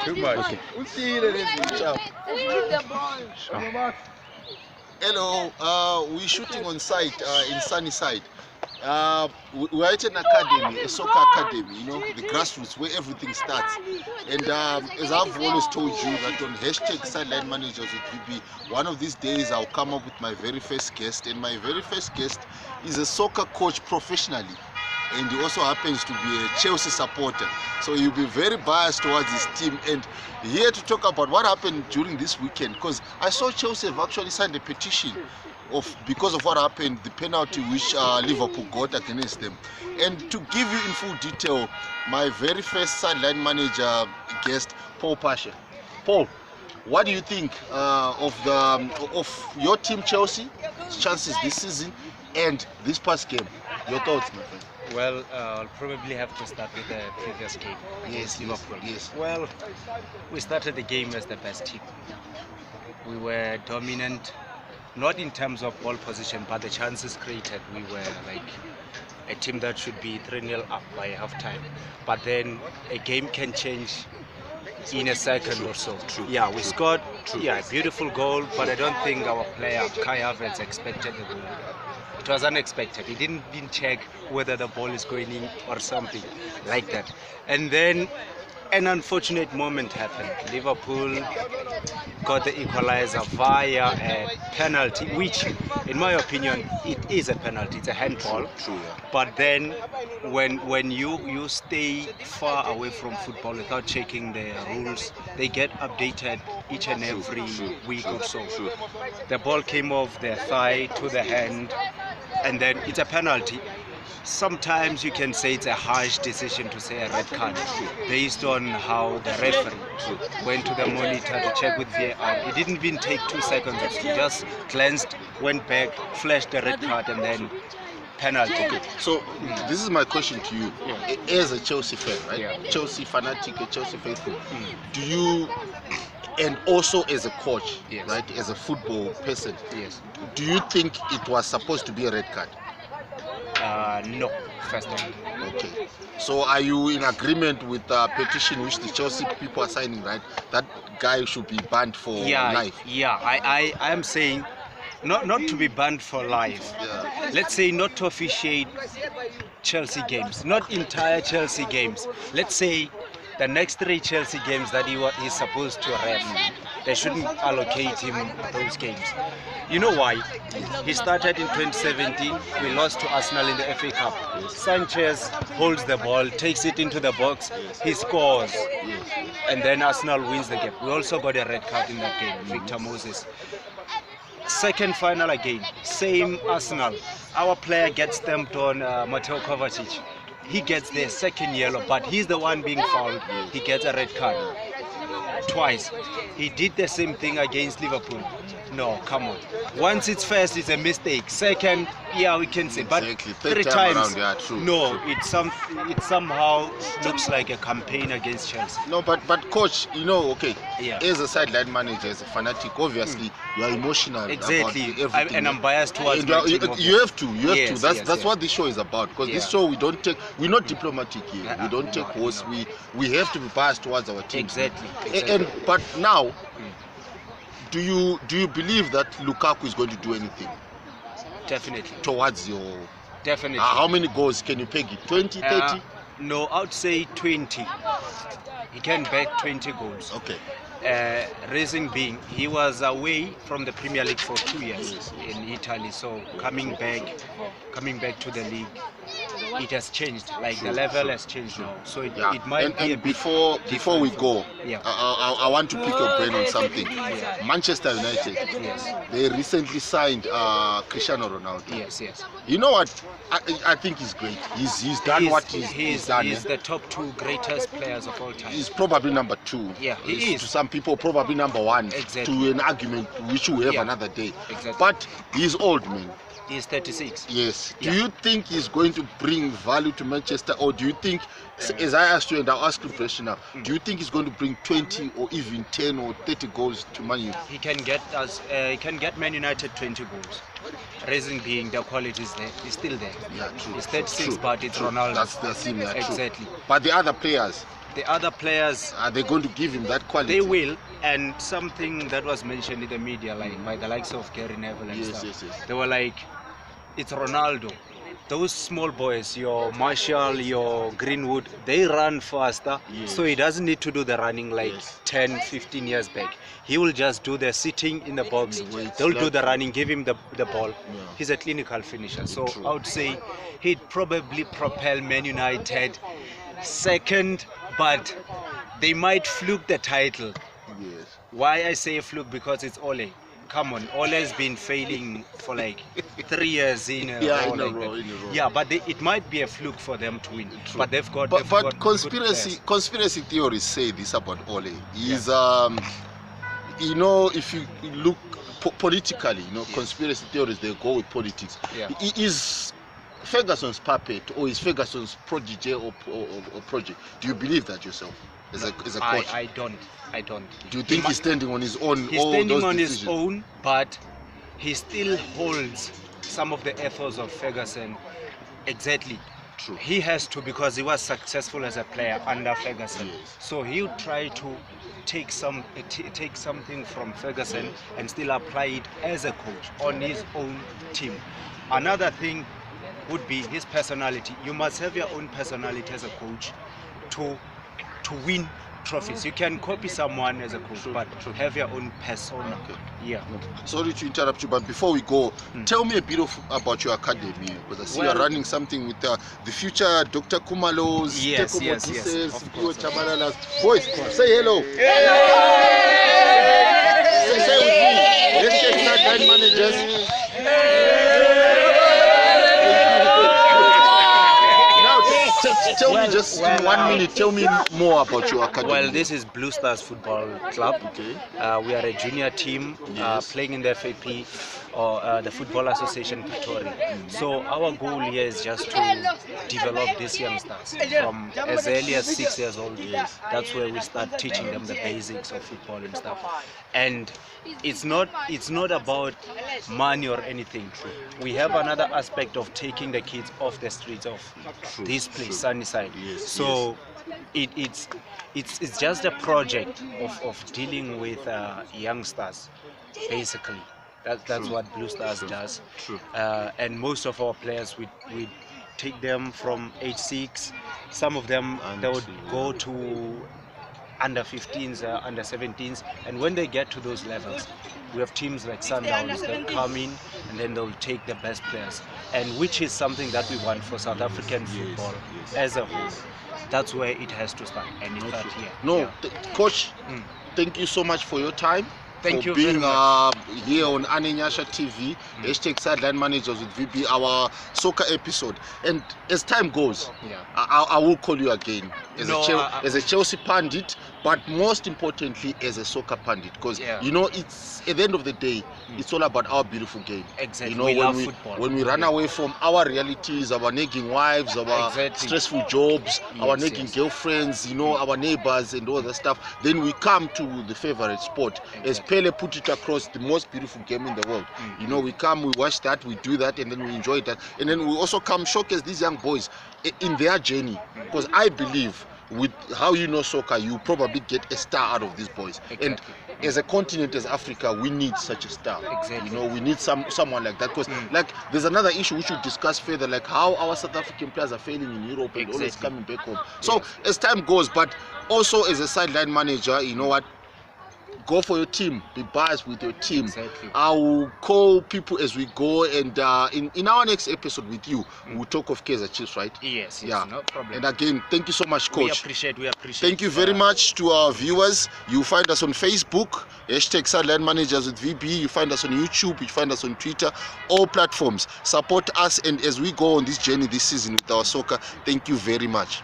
Too much. Hello, we're shooting on site in Sunnyside. We're at an academy, a soccer academy, you know, the grassroots where everything starts. And as I've always told you that on hashtag Sideline Managers with VB, one of these days I'll come up with my very first guest. And my very first guest is a soccer coach professionally. And he also happens to be a Chelsea supporter. So he'll be very biased towards his team. And here to talk about what happened during this weekend, because I saw Chelsea have actually signed a petition because of what happened, the penalty which Liverpool got against them. And to give you in full detail, my very first sideline manager guest, Paul Pasha. Paul, what do you think of your team Chelsea's chances this season and this past game? Your thoughts, my friend? Well, I'll probably have to start with the previous game against Liverpool. Yes. Well, we started the game as the best team. We were dominant, not in terms of ball position, but the chances created. We were like a team that should be 3-0 up by half-time. But then a game can change in a second or so. True. Yeah, we scored a beautiful goal, but I don't think our player, Kai Havertz, expected the goal. It was unexpected. He didn't even check whether the ball is going in or something like that. And then an unfortunate moment happened. Liverpool got the equalizer via a penalty, which, in my opinion, it is a penalty. It's a handball. True, yeah. But then, when you stay far away from football without checking the rules, they get updated each and every week or so. True. The ball came off the thigh to the hand, and then it's a penalty. Sometimes you can say it's a harsh decision to say a red card based on how the referee went to the monitor to check with VAR. It didn't even take 2 seconds. He just glanced, went back, flashed the red card, and then penalty. Okay. So this is my question to you, as a Chelsea fan, right? Yeah. Chelsea fanatic, a Chelsea faithful. Do you, and also as a coach, Yes. right, as a football person, Yes. do you think it was supposed to be a red card? No, first time. Okay. So are you in agreement with the petition which the Chelsea people are signing, right? That guy should be banned for life. Yeah, I am saying not to be banned for life. Yeah. Let's say not to officiate Chelsea games, not entire Chelsea games. Let's say the next 3 Chelsea games that he's supposed to ref, they shouldn't allocate him those games. You know why? He started in 2017, we lost to Arsenal in the FA Cup. Sanchez holds the ball, takes it into the box, he scores, and then Arsenal wins the game. We also got a red card in that game, Victor Moses. Second final again, same Arsenal. Our player gets stamped on Mateo Kovacic. He gets the second yellow, but he's the one being fouled. He gets a red card twice. He did the same thing against Liverpool. No, come on. Once it's first, it's a mistake. Second, yeah, we can say, but Exactly. 3 Third times, time around, yeah, true, no, true. It somehow looks like a campaign against Chelsea. No, but coach, you know, okay, Yeah. as a sideline manager, as a fanatic, obviously you are emotional Exactly, about everything. and I'm biased towards And my you, team. you have to. Yes, That's yes. what this show is about. Because this Yeah. show we're not diplomatic here. We don't take horse. No. We have to be biased towards our team. Exactly. But now, do you believe that Lukaku is going to do anything Definitely. towards your? Definitely. How many goals can you peg it? 20, 30? No, I would say 20. He can back 20 goals. Okay. Reason being, he was away from the Premier League for 2 years in Italy. So coming back to the league, it has changed. Like the level has changed now. So it might be a and bit before we go, Yeah. I want to pick your brain on something. Manchester United, Yes. they recently signed Cristiano Ronaldo. Yes. You know what? I think he's great. He's done what he's done. He's the top 2 greatest players of all time. He's probably number 2. Yeah, he He's is. To some people, probably number 1. Exactly. To an argument which we have Yeah. another day. Exactly. But he's old, man. He's 36. Yes. Do Yeah. you think he's going to bring value to Manchester, or do you think, as I asked you and I'll ask you a question now, do you think he's going to bring 20 or even 10 or 30 goals to Man U? He can get us. He can get Man United 20 goals. Reason being, the quality is there. He's still there. Yeah, true. He's 36, true, but it's true. Ronaldo. That's him. Yeah, Exactly. True. But the other players, The other players, are they going to give him that quality? they will. And something that was mentioned in the media, like by the likes of Gary Neville and Yes, stuff, yes, yes. they were like, it's Ronaldo. Those small boys, your Martial, your Greenwood, they run faster. Yes. So he doesn't need to do the running like Yes. 10, 15 years back. He will just do the sitting in the box. Wait, They'll do like- the running, give him the ball. Yeah. He's a clinical finisher. So True. I would say he'd probably propel Man United second, but they might fluke the title. Yes. Why I say fluke? Because it's Ole. Come on, Ole has been failing for like 3 years in a Yeah, row. in a like row, that. in a row. Yeah, but it might be a fluke for them to win. True. But they've got. But good conspiracy theories say this about Ole. He's you know, if you look politically, you know, Yes. conspiracy theories, they go with politics. Yeah. He is Ferguson's puppet, or is Ferguson's protege or project? Do you believe that yourself as a coach? I don't. Do you think he's standing on his own? He's all standing those on decisions? his own, but he still holds some of the ethos of Ferguson. Exactly. True. He has to, because he was successful as a player under Ferguson. Yes. So he'll try to take something from Ferguson and still apply it as a coach on his own team. Another thing would be his personality. You must have your own personality as a coach to win trophies. You can copy someone as a coach, True, but true. have your own persona. Okay. Yeah. Sorry to interrupt you, but before we go, tell me a bit about your academy, because I see you're Well- running something with the future Dr. Kumalos, Yes, Teko yes, Modises, of Pio course. Chabalalas. Boys, say hello. Say with me. Let's check that line managers. Now, tell me just in 1 minute, tell me more about your academy. Well, this is Blue Stars Football Club. Okay. We are a junior team Yes. playing in the FAP, or the Football Association Pretoria. So our goal here is just to develop these youngsters from as early as 6 years old. Yes. That's where we start teaching them the basics of football and stuff. And it's not about money or anything. We have another aspect of taking the kids off the streets of True, this place, true. Sunnyside. Yes, So it's just a project of dealing with youngsters, basically. That's what Blue Stars does. True. And most of our players, we take them from age 6. Some of them they would go to under 15s, under 17s, and when they get to those levels, we have teams like Sundowns that come in and then they'll take the best players, and which is something that we want for South African football as a whole. That's where it has to start, and it starts here. No, Yeah. Coach, thank you so much for your time. Thank for you being very much. here on Anenyasha TV, #Sideline Managers with VB, our soccer episode. And as time goes, Yeah. I will call you again as, No, as a Chelsea pundit, but most importantly as a soccer pundit, because Yeah. you know, it's at the end of the day, it's all about our beautiful game. Exactly. You know, We when love we football. when we run away from our realities, our nagging wives, our Exactly. stressful jobs, our Yes, nagging yes. girlfriends, you know, our neighbors and all that stuff, then we come to the favorite sport. As Pele put it across, the most beautiful game in the world. You know, we come, we watch that, we do that, and then we enjoy that, and then we also come showcase these young boys in their journey, because I believe with how you know soccer, you probably get a star out of these boys. And as a continent, as Africa, we need such a star. Exactly. You know, we need someone like that, because like there's another issue we should discuss further, like how our South African players are failing in Europe and always Exactly. coming back home. So as time goes, but also as a sideline manager, you know what? Go for your team, be biased with your team. Exactly. I will call people as we go, and in our next episode with you, we'll talk of Kaizer Chiefs, right? Yes, Yeah. no problem. And again, thank you so much, we Coach. appreciate. Thank you very much to our viewers. You find us on Facebook, #Sideline Managers with VB. You find us on YouTube, you find us on Twitter, all platforms. Support us, and as we go on this journey this season with our soccer, thank you very much.